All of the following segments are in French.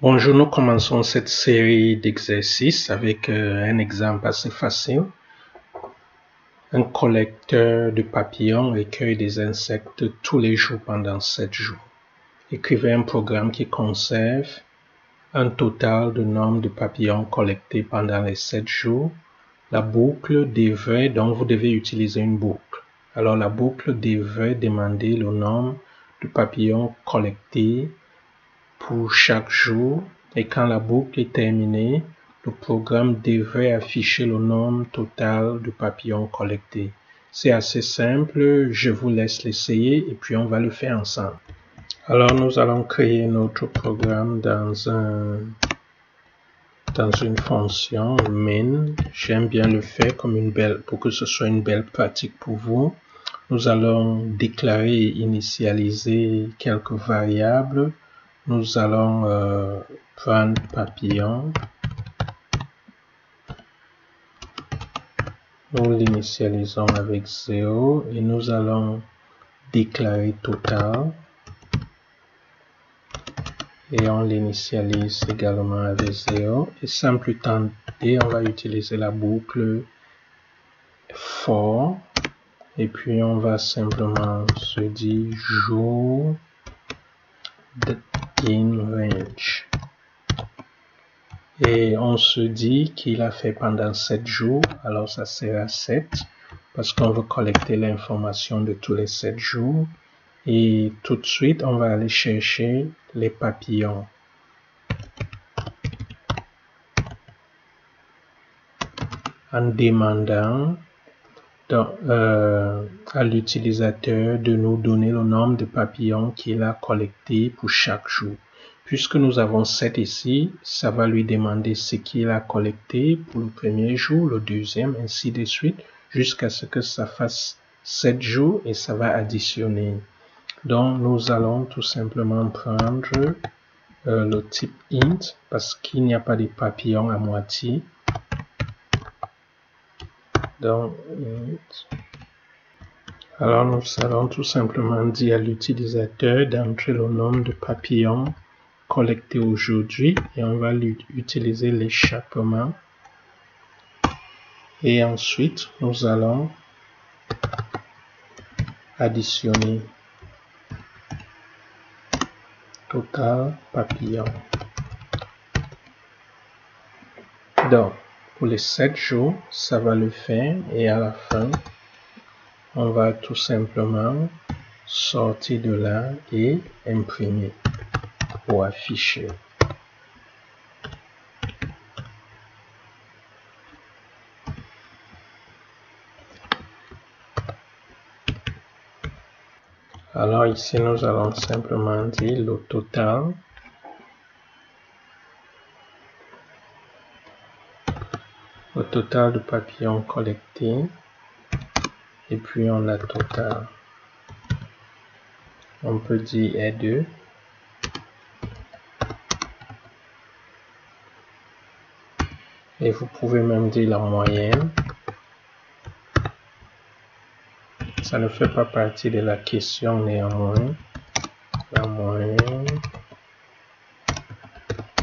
Bonjour, nous commençons cette série d'exercices avec un exemple assez facile. Un collecteur de papillons recueille des insectes tous les jours pendant 7 jours. Écrivez un programme qui conserve un total de nombre de papillons collectés pendant les 7 jours. La boucle devrait, donc vous devez utiliser une boucle. Alors la boucle devrait demander le nombre de papillons collectés pour chaque jour, et quand la boucle est terminée, le programme devrait afficher le nombre total de papillons collectés. C'est assez simple, je vous laisse l'essayer et puis on va le faire ensemble. Alors nous allons créer notre programme dans une fonction main. J'aime bien le faire comme pour que ce soit une belle pratique pour vous. Nous allons déclarer et initialiser quelques variables. Nous allons prendre papillon. Nous l'initialisons avec 0 et nous allons déclarer total. Et on l'initialise également avec 0. Et sans plus tarder, on va utiliser la boucle for. Et puis on va simplement se dire jour in range. Et on se dit qu'il a fait pendant 7 jours, alors ça sera 7 parce qu'on veut collecter l'information de tous les 7 jours. Et tout de suite, on va aller chercher les papillons. En demandant à l'utilisateur de nous donner le nombre de papillons qu'il a collectés pour chaque jour. Puisque nous avons 7 ici, ça va lui demander ce qu'il a collecté pour le premier jour, le deuxième, ainsi de suite, jusqu'à ce que ça fasse 7 jours et ça va additionner. Donc, nous allons tout simplement prendre le type int parce qu'il n'y a pas de papillons à moitié. Donc, int. Alors, nous allons tout simplement dire à l'utilisateur d'entrer le nombre de papillons collectés aujourd'hui et on va utiliser l'échappement. Et ensuite, nous allons additionner total papillon. Donc, pour les 7 jours, ça va le faire et à la fin, on va tout simplement sortir de là et imprimer ou afficher. Alors ici, nous allons simplement dire le total. Le total de papillons collectés. Et puis on a total. On peut dire est 2. Et vous pouvez même dire la moyenne. Ça ne fait pas partie de la question néanmoins. La moyenne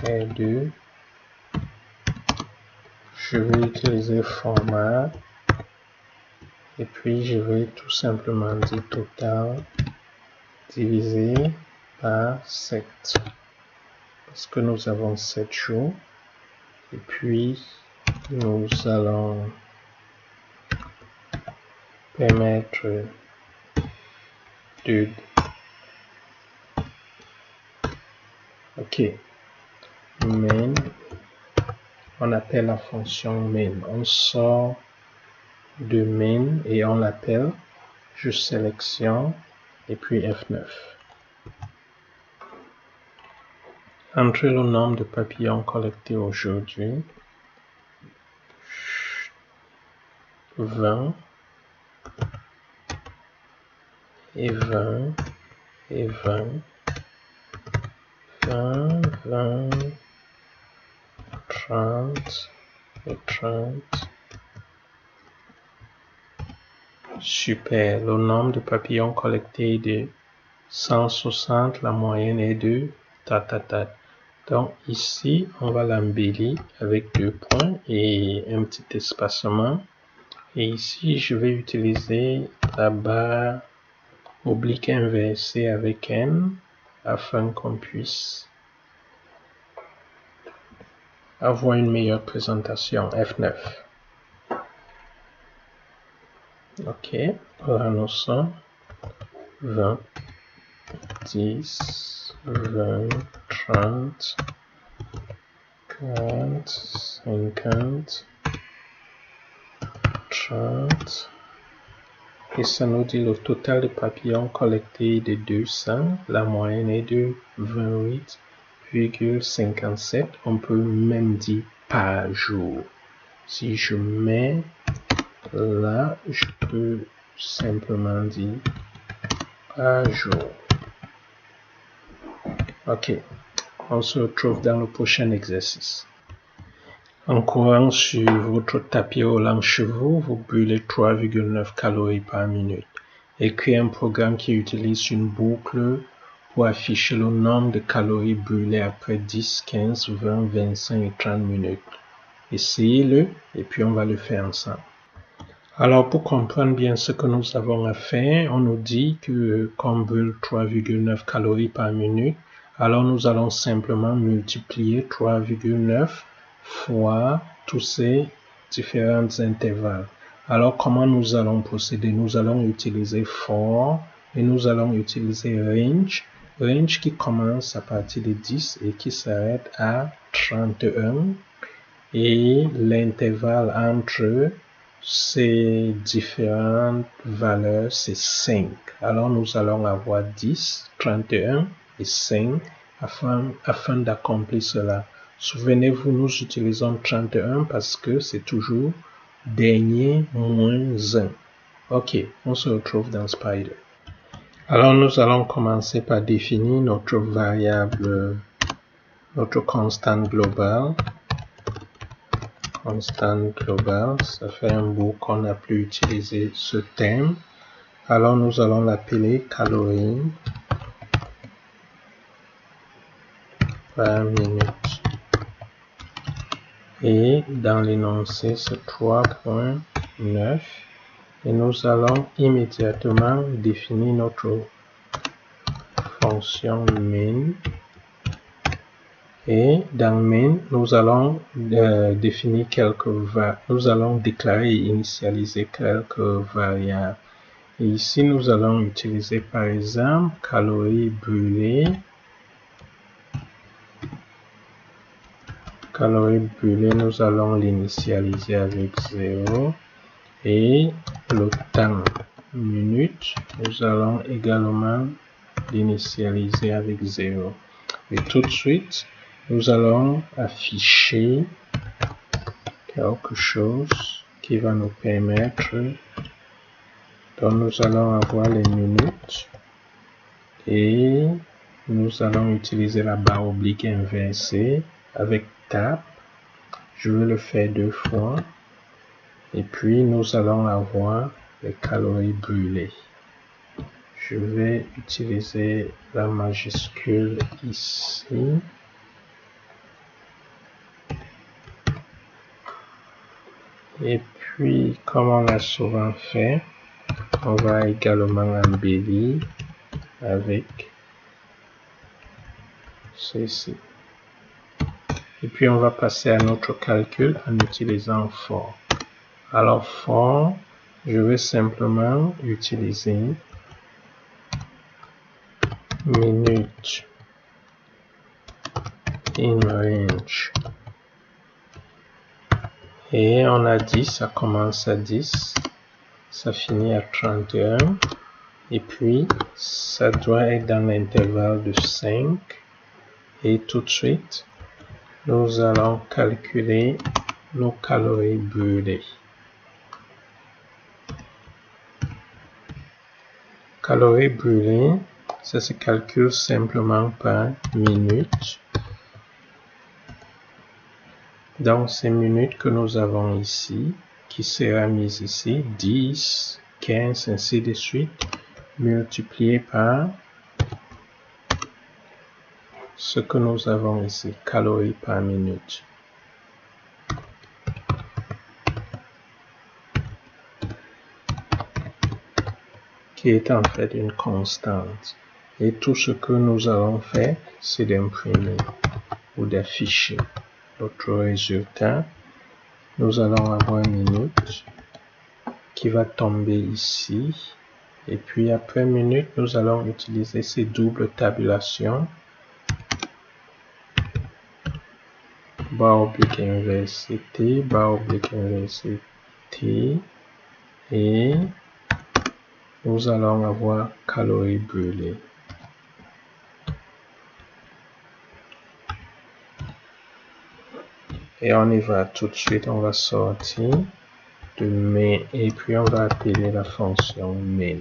est 2. Je vais utiliser format. Et puis je vais tout simplement dire total divisé par 7. Parce que nous avons 7 jours. Et puis nous allons permettre de... Ok. Main. On appelle la fonction main. On sort de main et on l'appelle. Je sélectionne et puis F9. Entrez le nombre de papillons collectés aujourd'hui. 20 et 20 et 20. 20, 20, 30 et 30. Super. Le nombre de papillons collectés est de 160. La moyenne est de Donc ici, on va l'embellir avec 2 points et un petit espacement. Et ici, je vais utiliser la barre oblique inversée avec N afin qu'on puisse avoir une meilleure présentation. F9. Ok, là nous sommes 20, 10, 20, 30, 40, 50, 30. Et ça nous dit le total de papillons collectés est de 200. La moyenne est de 28,57. On peut même dire par jour. Si je mets là, je peux simplement dire par jour. Ok, on se retrouve dans le prochain exercice. En courant sur votre tapis roulant chevaux, vous brûlez 3,9 calories par minute. Écrivez un programme qui utilise une boucle pour afficher le nombre de calories brûlées après 10, 15, 20, 25 et 30 minutes. Essayez-le et puis on va le faire ensemble. Alors pour comprendre bien ce que nous avons à faire, on nous dit que qu'on brûle 3,9 calories par minute. Alors nous allons simplement multiplier 3,9 fois tous ces différents intervalles. Alors comment nous allons procéder? Nous allons utiliser for et nous allons utiliser range. Range qui commence à partir de 10 et qui s'arrête à 31. Et l'intervalle entre ces différentes valeurs, c'est 5. Alors nous allons avoir 10, 31 et 5 afin d'accomplir cela. Souvenez-vous, nous utilisons 31 parce que c'est toujours dernier moins 1. Ok, on se retrouve dans Spider. Alors nous allons commencer par définir notre variable, notre constante globale. Constante globale, ça fait un bout qu'on n'a plus utilisé ce terme. Alors nous allons l'appeler calories par minute. Et dans l'énoncé, c'est 3,9. Et nous allons immédiatement définir notre fonction min. Et dans min, nous allons définir nous allons déclarer et initialiser quelques variables. Et ici, nous allons utiliser par exemple calories brûlées. Calories brûlées, nous allons l'initialiser avec 0. Et le temps minute, nous allons également l'initialiser avec 0. Et tout de suite, nous allons afficher quelque chose qui va nous permettre, donc nous allons avoir les minutes et nous allons utiliser la barre oblique inversée avec tab. Je vais le faire 2 fois et puis nous allons avoir les calories brûlées. Je vais utiliser la majuscule ici. Et puis, comme on l'a souvent fait, on va également embellir avec ceci. Et puis, on va passer à notre calcul en utilisant for. Alors, for, je vais simplement utiliser minute in range. Et on a dit, ça commence à 10, ça finit à 31, et puis ça doit être dans l'intervalle de 5, et tout de suite, nous allons calculer nos calories brûlées. Calories brûlées, ça se calcule simplement par minute. Donc, ces minutes que nous avons ici, qui sera mise ici, 10, 15, ainsi de suite, multiplié par ce que nous avons ici, calories par minute. Qui est en fait une constante. Et tout ce que nous allons faire, c'est d'imprimer ou d'afficher notre résultat. Nous allons avoir minute qui va tomber ici. Et puis après minute, nous allons utiliser ces doubles tabulations. Barre oblique inversée T, barre oblique inversée T. Et nous allons avoir calories brûlées. Et on y va tout de suite, on va sortir de main et puis on va appeler la fonction main.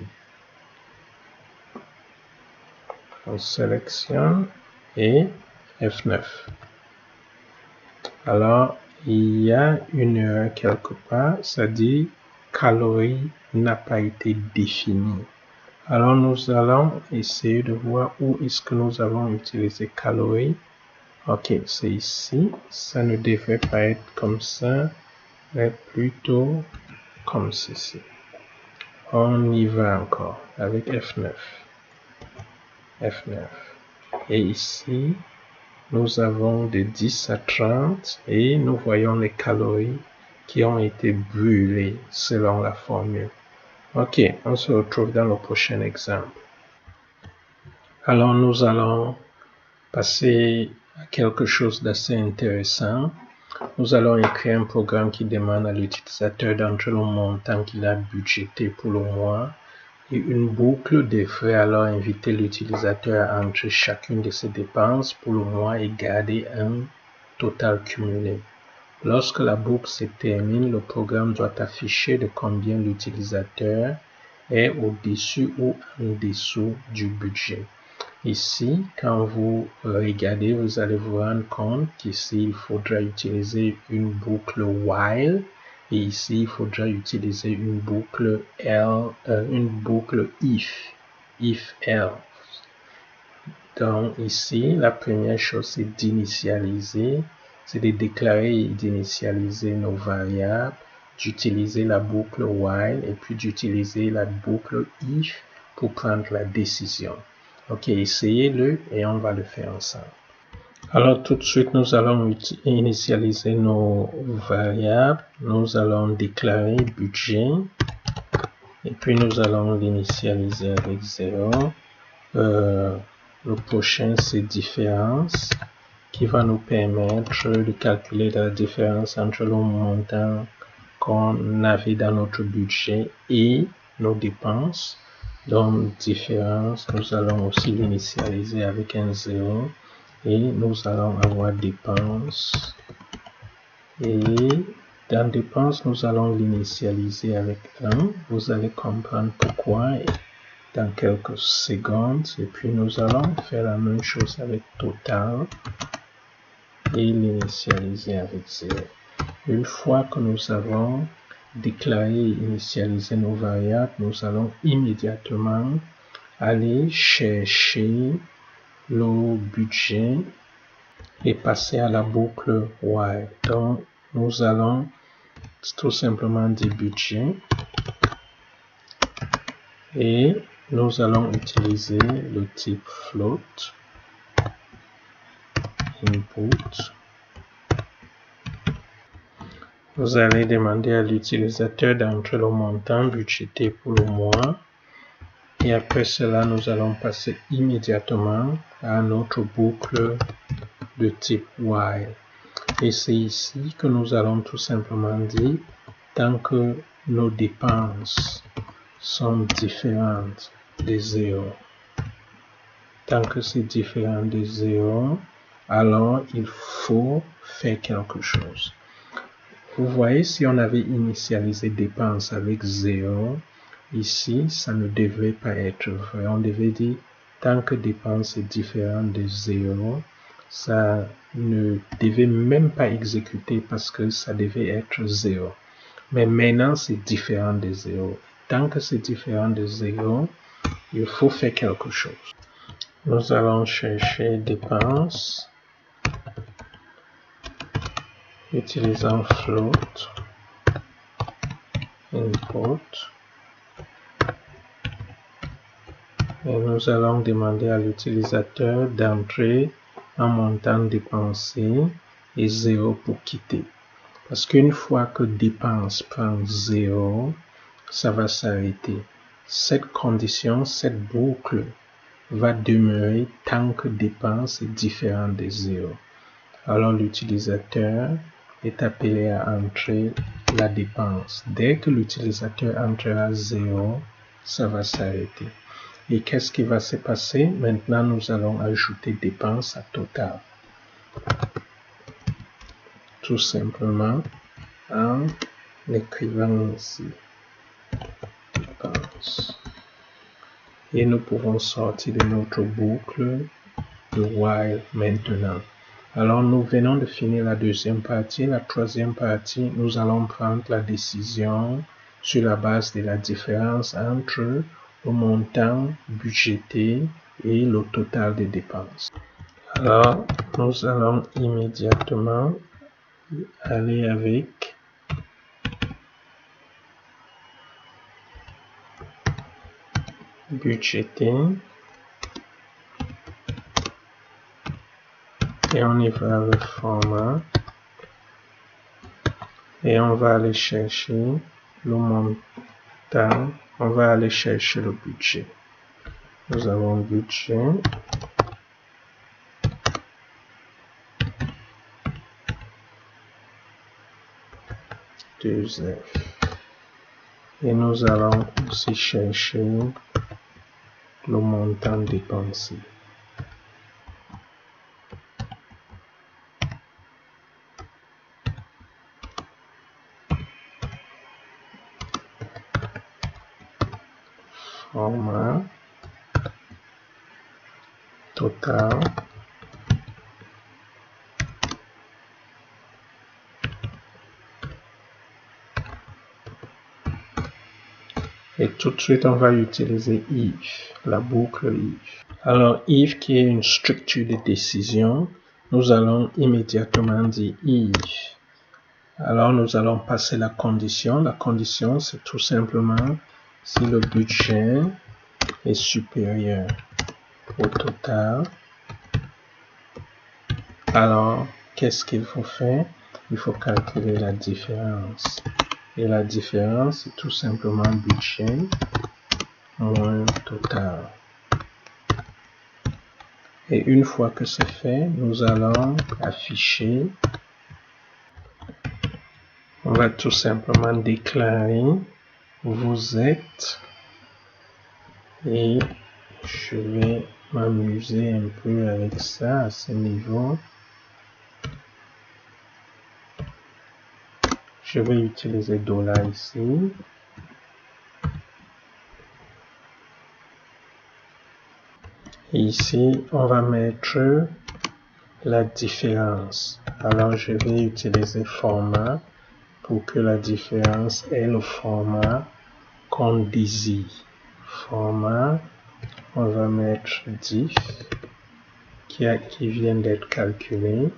On sélectionne et F9. Alors, il y a une erreur quelque part, ça dit calories n'a pas été définie. Alors, nous allons essayer de voir où est-ce que nous avons utilisé calories. Ok, c'est ici. Ça ne devrait pas être comme ça, mais plutôt comme ceci. On y va encore avec F9. F9. Et ici, nous avons de 10 à 30 et nous voyons les calories qui ont été brûlées selon la formule. Ok, on se retrouve dans le prochain exemple. Alors, nous allons passer à quelque chose d'assez intéressant. Nous allons écrire un programme qui demande à l'utilisateur d'entrer le montant qu'il a budgété pour le mois et une boucle devrait alors inviter l'utilisateur à entrer chacune de ses dépenses pour le mois et garder un total cumulé. Lorsque la boucle se termine, le programme doit afficher de combien l'utilisateur est au-dessus ou en dessous du budget. Ici, quand vous regardez, vous allez vous rendre compte qu'ici, il faudra utiliser une boucle while et ici, il faudra utiliser une boucle if else. Donc ici, la première chose, c'est d'initialiser, c'est de déclarer et d'initialiser nos variables, d'utiliser la boucle while et puis d'utiliser la boucle if pour prendre la décision. Ok, essayez-le et on va le faire ensemble. Alors tout de suite, nous allons initialiser nos variables. Nous allons déclarer budget et puis nous allons l'initialiser avec 0. Le prochain, c'est différence qui va nous permettre de calculer la différence entre le montant qu'on avait dans notre budget et nos dépenses. Donc, différence, nous allons aussi l'initialiser avec un 0 et nous allons avoir dépenses. Et dans dépenses, nous allons l'initialiser avec 1. Vous allez comprendre pourquoi dans quelques secondes. Et puis, nous allons faire la même chose avec total et l'initialiser avec 0. Une fois que nous avons déclaré et initialisé nos variables, nous allons immédiatement aller chercher le budget et passer à la boucle while. Donc, nous allons tout simplement dire budget et nous allons utiliser le type float, input. Vous allez demander à l'utilisateur d'entrer le montant budgété pour le mois. Et après cela, nous allons passer immédiatement à notre boucle de type while. Et c'est ici que nous allons tout simplement dire, tant que nos dépenses sont différentes de 0. Tant que c'est différent de 0, alors il faut faire quelque chose. Vous voyez, si on avait initialisé dépenses avec 0, ici, ça ne devrait pas être vrai. On devait dire, tant que dépense est différente de 0, ça ne devait même pas exécuter parce que ça devait être 0. Mais maintenant, c'est différent de 0. Tant que c'est différent de 0, il faut faire quelque chose. Nous allons chercher dépenses utilisant float input et nous allons demander à l'utilisateur d'entrer un montant dépensé et 0 pour quitter. Parce qu'une fois que dépense prend 0, ça va s'arrêter. Cette condition, cette boucle va demeurer tant que dépense est différente de 0. Alors l'utilisateur est appelé à entrer la dépense. Dès que l'utilisateur entrera 0, ça va s'arrêter. Et qu'est-ce qui va se passer? Maintenant, nous allons ajouter dépense à total. Tout simplement en écrivant ici dépense. Et nous pouvons sortir de notre boucle de while maintenant. Alors nous venons de finir la deuxième partie. La troisième partie, nous allons prendre la décision sur la base de la différence entre le montant budgété et le total des dépenses. Alors nous allons immédiatement aller avec budgété et on y va le format et on va aller chercher le montant, on va aller chercher le budget. Nous avons budget F et nous allons aussi chercher le montant dépensé. Format total et tout de suite on va utiliser if, la boucle if. Alors if qui est une structure de décision, nous allons immédiatement dire if. Alors nous allons passer la condition. La condition c'est tout simplement si le budget est supérieur au total. Alors qu'est-ce qu'il faut faire? Il faut calculer la différence. Et la différence c'est tout simplement budget moins total. Et une fois que c'est fait, nous allons afficher. On va tout simplement déclarer vous êtes et je vais m'amuser un peu avec ça à ce niveau. Je vais utiliser dollar ici. Et ici, on va mettre la différence. Alors, je vais utiliser format pour que la différence ait le format qu'on désire. Format, on va mettre diff qui vient d'être calculé.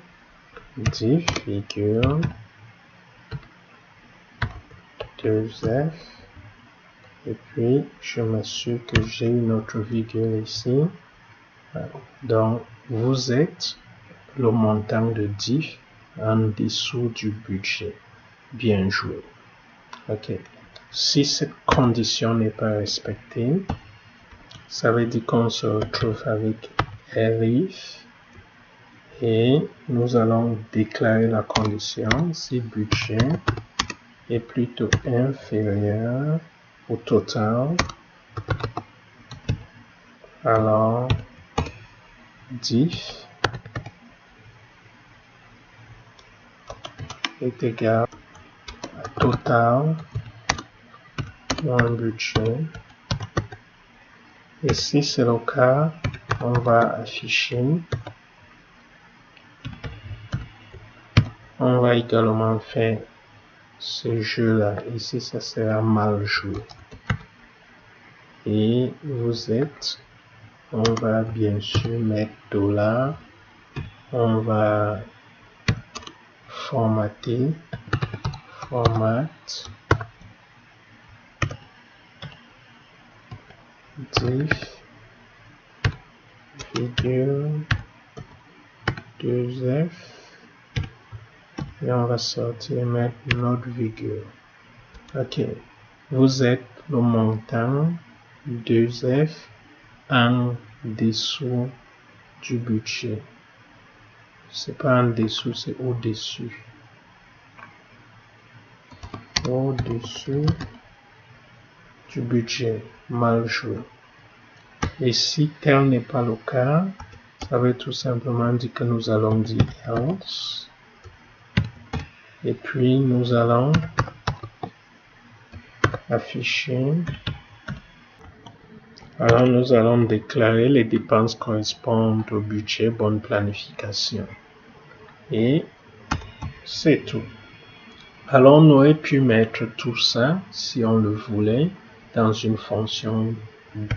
Diff virgule 2F. Et puis, je m'assure que j'ai une autre virgule ici. Donc, vous êtes le montant de diff en dessous du budget. Bien joué. Ok. Si cette condition n'est pas respectée, ça veut dire qu'on se retrouve avec elif et nous allons déclarer la condition si budget est plutôt inférieur au total. Alors, diff est égal à total moins budget. Et si c'est le cas, on va afficher. On va également faire ce jeu-là. Ici, ça sera mal joué. Et vous êtes On va bien sûr mettre $. On va formater, format, div, virgule, 2F, et on va sortir et mettre notre virgule. Ok, vous êtes le montant 2F en dessous du budget. C'est pas en dessous, c'est au-dessus. Au-dessus du budget, mal joué. Et si tel n'est pas le cas, ça veut tout simplement dire que nous allons dire else. Et puis nous allons afficher. Alors nous allons déclarer les dépenses correspondent au budget bonne planification. Et c'est tout. Alors on aurait pu mettre tout ça, si on le voulait, dans une fonction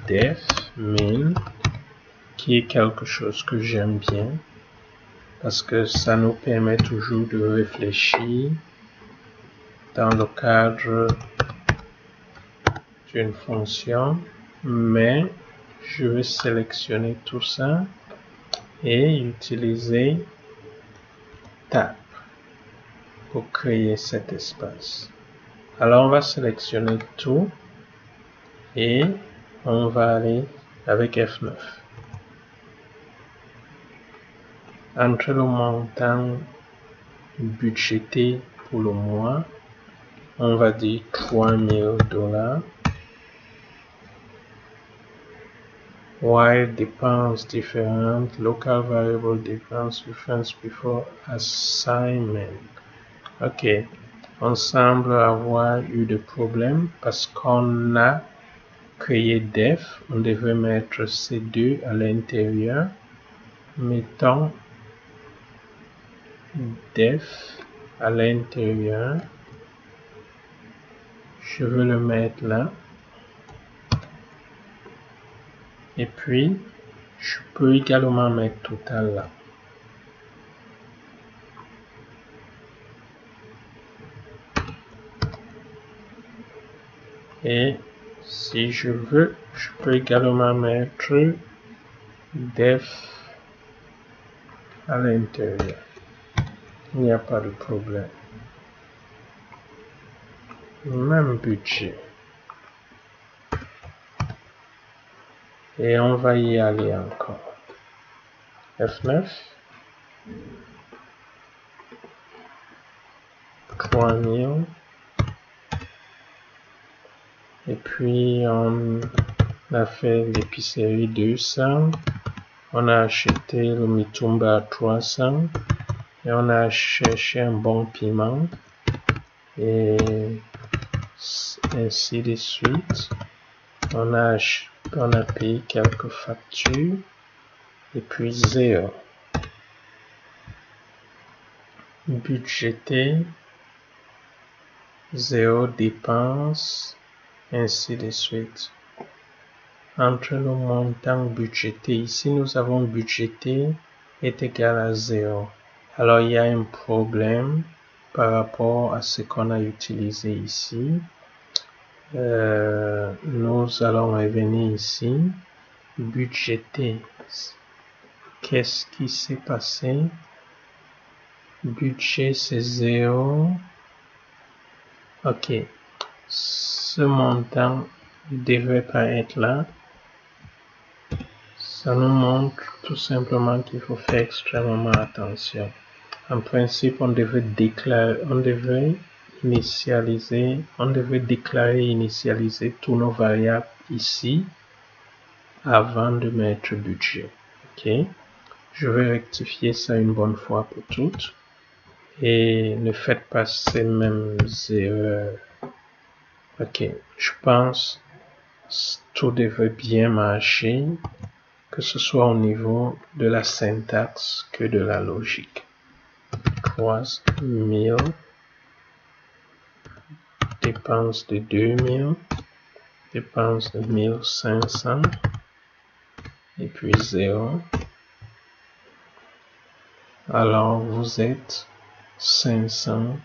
def min, qui est quelque chose que j'aime bien, parce que ça nous permet toujours de réfléchir dans le cadre d'une fonction, mais je vais sélectionner tout ça et utiliser tab pour créer cet espace. Alors on va sélectionner tout et on va aller avec F9. Entre le montant budgété pour le mois, on va dire $3000. While dépenses différentes, local variable difference before assignment. Ok, on semble avoir eu des problèmes parce qu'on a créé def, on devait mettre C2 à l'intérieur. Mettons def à l'intérieur. Je veux le mettre là. Et puis, je peux également mettre total là. Et si je veux, je peux également mettre def à l'intérieur. Il n'y a pas de problème. Même budget. Et on va y aller encore. F9. 3000. Et puis on a fait l'épicerie 200. On a acheté le mitumba à 300. Et on a cherché un bon piment. Et ainsi de suite. On a payé quelques factures. Et puis 0. Budgété. 0 dépenses. Ainsi de suite. Entre le montant budgété, ici nous avons budgété est égal à 0. Alors il y a un problème par rapport à ce qu'on a utilisé ici. Nous allons revenir ici. Budgété. Qu'est-ce qui s'est passé? Budget c'est 0. Ok. Ce montant ne devrait pas être là. Ça nous montre tout simplement qu'il faut faire extrêmement attention. En principe, on devait déclarer initialiser tous nos variables ici avant de mettre budget. Ok. Je vais rectifier ça une bonne fois pour toutes. Et ne faites pas ces mêmes erreurs. Ok, je pense que tout devrait bien marcher, que ce soit au niveau de la syntaxe que de la logique. 3000, dépenses de 2000, dépenses de 1500, et puis 0. Alors vous êtes 500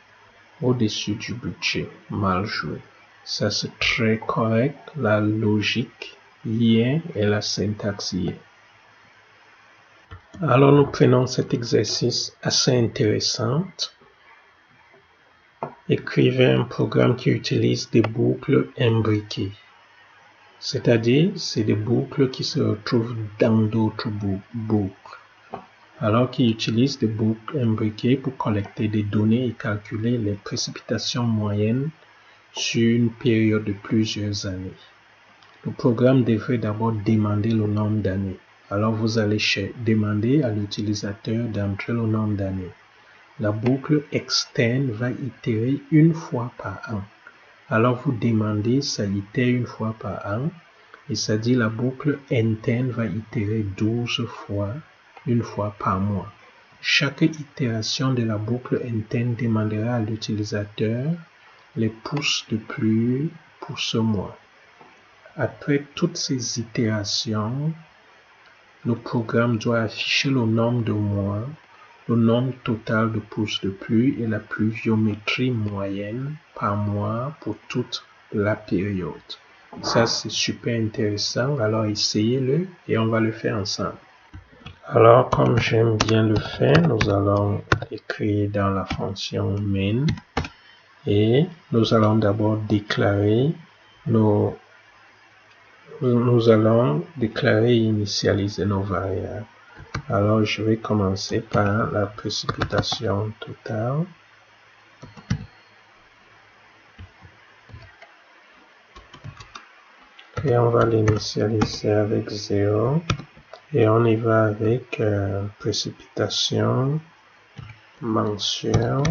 au-dessus du budget. Mal joué. Ça c'est très correct. La logique y est et la syntaxe y est. Alors nous prenons cet exercice assez intéressant. Écrivez un programme qui utilise des boucles imbriquées. C'est-à-dire, c'est des boucles qui se retrouvent dans d'autres boucles. Alors qui utilise des boucles imbriquées pour collecter des données et calculer les précipitations moyennes sur une période de plusieurs années. Le programme devrait d'abord demander le nombre d'années. Alors vous allez demander à l'utilisateur d'entrer le nombre d'années. La boucle externe va itérer une fois par an. Alors vous demandez, ça itère une fois par an. Et ça dit la boucle interne va itérer 12 fois, une fois par mois. Chaque itération de la boucle interne demandera à l'utilisateur les pouces de plus pour ce mois. Après toutes ces itérations, le programme doit afficher le nombre de mois, le nombre total de pouces de pluie et la pluviométrie moyenne par mois pour toute la période. Ça, c'est super intéressant. Alors, essayez-le et on va le faire ensemble. Alors, comme j'aime bien le faire, nous allons écrire dans la fonction main et nous allons d'abord déclarer nous allons déclarer et initialiser nos variables. Alors, je vais commencer par la précipitation totale. Et on va l'initialiser avec 0. Et on y va avec précipitation mensuelle.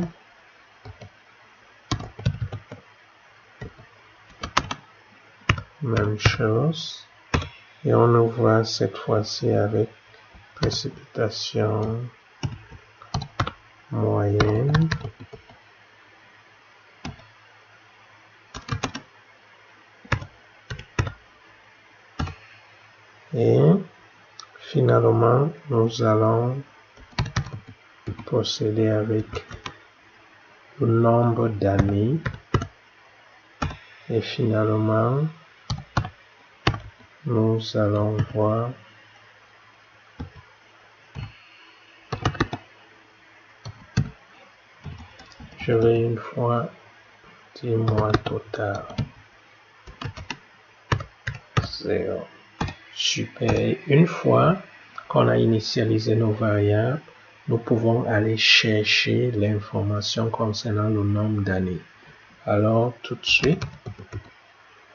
Même chose. Et on ouvre cette fois-ci avec précipitation moyenne. Et finalement, nous allons procéder avec le nombre d'années. Et finalement, nous allons voir je vais une fois dire mois total 0. Super. Une fois qu'on a initialisé nos variables, nous pouvons aller chercher l'information concernant le nombre d'années. Alors, tout de suite,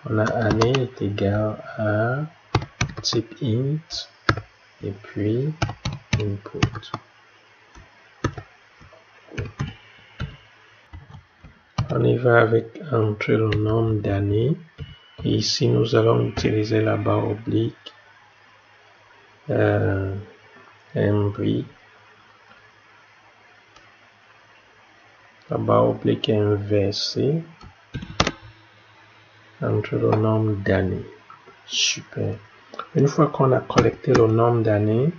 on a année est égal à type int et puis input. On y va avec entrer le nombre d'années. Et ici, nous allons utiliser la barre oblique imbrique. La barre oblique est inversée entre le nombre d'années. Super. Une fois qu'on a collecté le nombre d'années,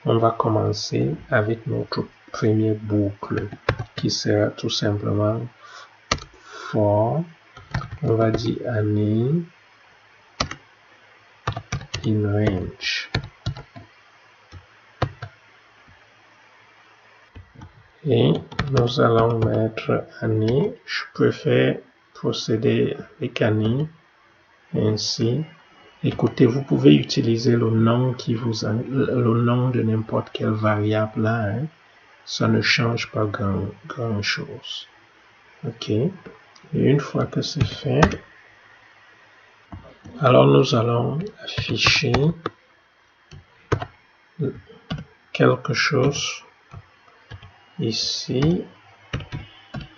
on va commencer avec notre première boucle qui sera tout simplement for. On va dire année in range. Et nous allons mettre année. Je préfère procéder avec année. Ainsi, écoutez, vous pouvez utiliser le nom le nom de n'importe quelle variable là. Hein. Ça ne change pas grand chose. Ok. Et une fois que c'est fait, alors nous allons afficher quelque chose ici.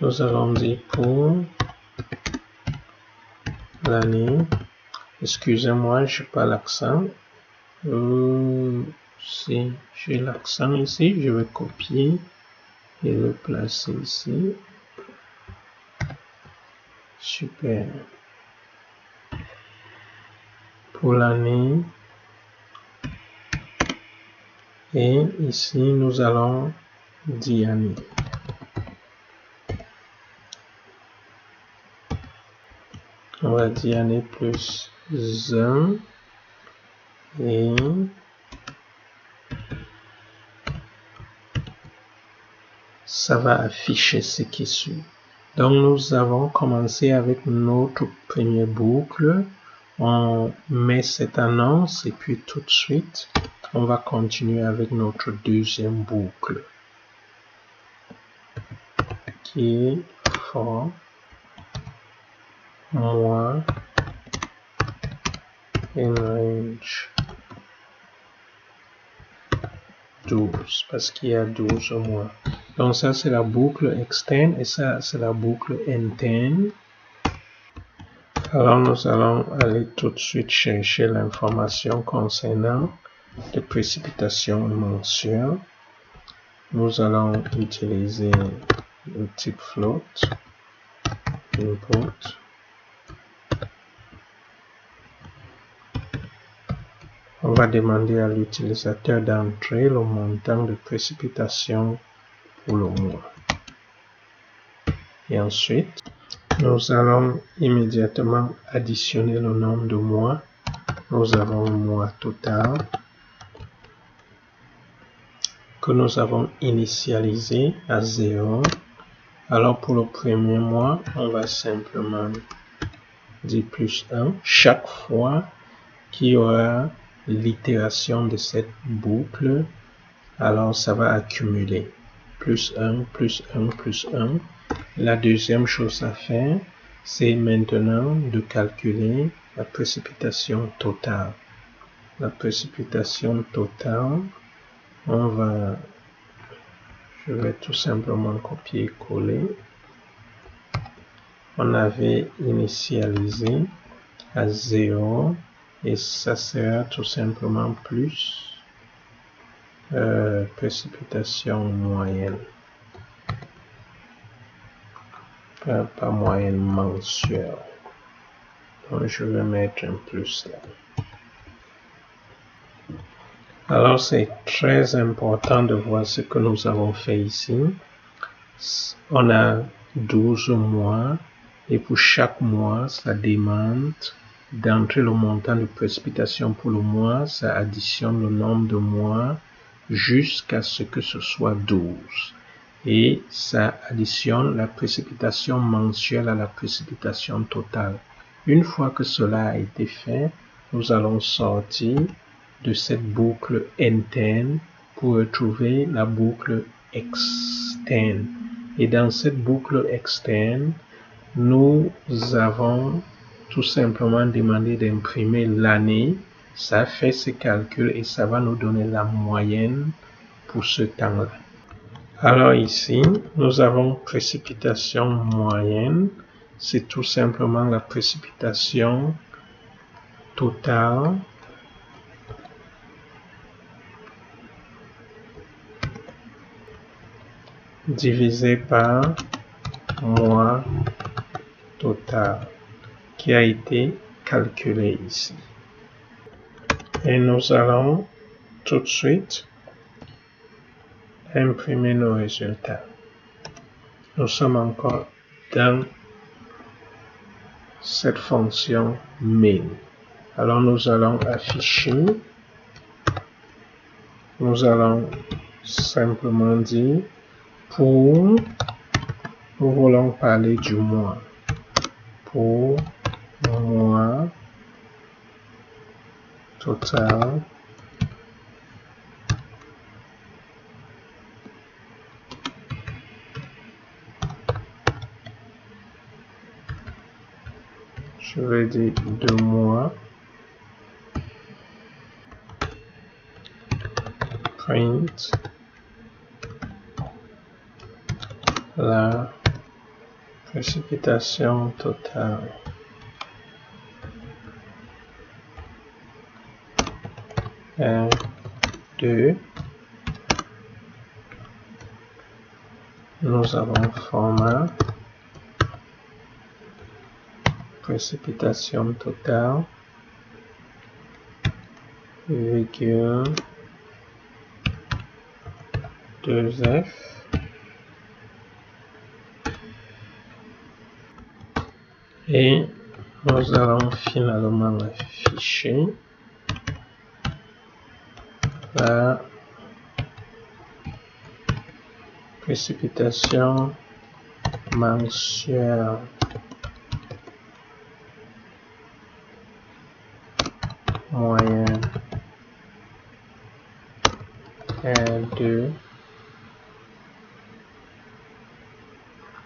Nous allons dire pour l'année. Excusez-moi, je n'ai pas l'accent. Si j'ai l'accent ici, je vais copier et le placer ici. Super. Pour l'année Et ici, nous allons dianer. On va dianer plus 1 et ça va afficher ce qui suit. Donc nous avons commencé avec notre première boucle. On met cette annonce et puis tout de suite, on va continuer avec notre deuxième boucle qui est for moi in range 12 parce qu'il y a 12 au moins. Donc ça c'est la boucle externe et ça c'est la boucle interne. Alors nous allons aller tout de suite chercher l'information concernant les précipitations mensuelles. Nous allons utiliser le type float, input. On va demander à l'utilisateur d'entrer le montant de précipitation pour le mois. Et ensuite, nous allons immédiatement additionner le nombre de mois. Nous avons le mois total que nous avons initialisé à 0. Alors pour le premier mois, on va simplement dire plus 1. Chaque fois qu'il y aura l'itération de cette boucle, alors ça va accumuler. Plus 1, plus 1, plus 1. La deuxième chose à faire, c'est maintenant de calculer la précipitation totale. La précipitation totale, je vais tout simplement copier-coller. On avait initialisé à 0 et ça sera tout simplement plus précipitation moyenne. Pas moyenne mensuelle. Donc je vais mettre un plus là. Alors c'est très important de voir ce que nous avons fait ici. On a 12 mois et pour chaque mois, ça demande d'entrer le montant de précipitation pour le mois. Ça additionne le nombre de mois jusqu'à ce que ce soit 12. Et ça additionne la précipitation mensuelle à la précipitation totale. Une fois que cela a été fait, nous allons sortir de cette boucle interne pour retrouver la boucle externe. Et dans cette boucle externe, nous avons tout simplement demandé d'imprimer l'année. Ça fait ce calcul et ça va nous donner la moyenne pour ce temps-là. Alors ici, nous avons précipitation moyenne. C'est tout simplement la précipitation totale divisé par mois total qui a été calculé ici. Et nous allons tout de suite imprimer nos résultats. Nous sommes encore dans cette fonction main. Alors nous allons afficher. Nous allons simplement dire pour, nous voulons parler du mois. Pour mois total je vais dire 2 mois print la précipitation totale. Un, 2. Nous avons format précipitation totale virgule 2F. Et nous allons finalement afficher la précipitation mensuelle moyenne est de.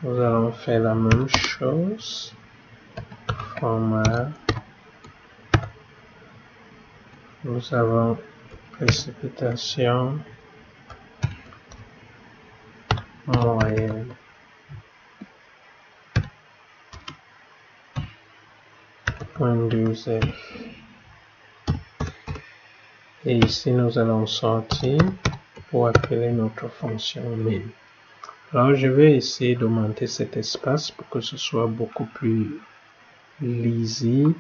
Nous allons faire la même chose. Format. Nous avons précipitation moyenne. .2F. Et ici, nous allons sortir pour appeler notre fonction min. Alors, je vais essayer d'augmenter cet espace pour que ce soit beaucoup plus lisible.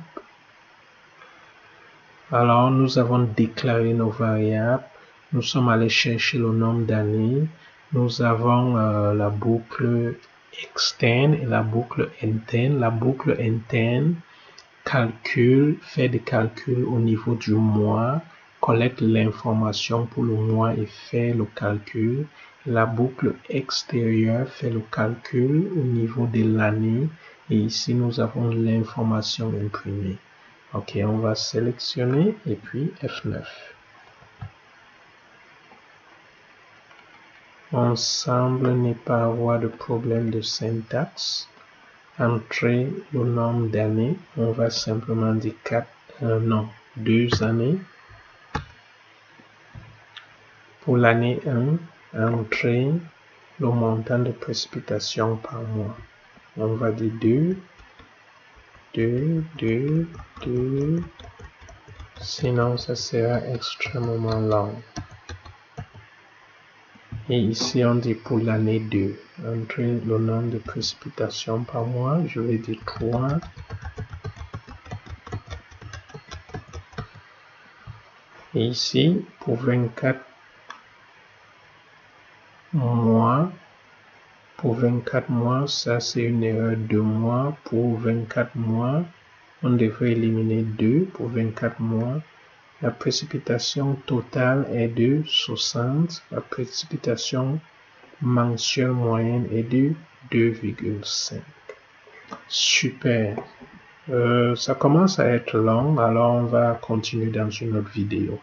Alors, nous avons déclaré nos variables. Nous sommes allés chercher le nombre d'années. Nous avons la boucle externe et la boucle interne. La boucle interne fait des calculs au niveau du mois, collecte l'information pour le mois et fait le calcul. La boucle extérieure fait le calcul au niveau de l'année et ici nous avons l'information imprimée. Ok, on va sélectionner et puis F9. On semble ne pas avoir de problème de syntaxe. Entrer le nombre d'années, on va simplement dire 2 années. Pour l'année 1, entrer le montant de précipitation par mois. On va dire 2, sinon ça sera extrêmement long. Et ici on dit pour l'année 2, entrer le nombre de précipitations par mois, je vais dire 3. Et ici, pour 24 mois, ça c'est une erreur de mois. Pour 24 mois, on devrait éliminer 2 pour 24 mois. La précipitation totale est de 60. La précipitation mensuelle moyenne est de 2,5. Super. Ça commence à être long, alors on va continuer dans une autre vidéo.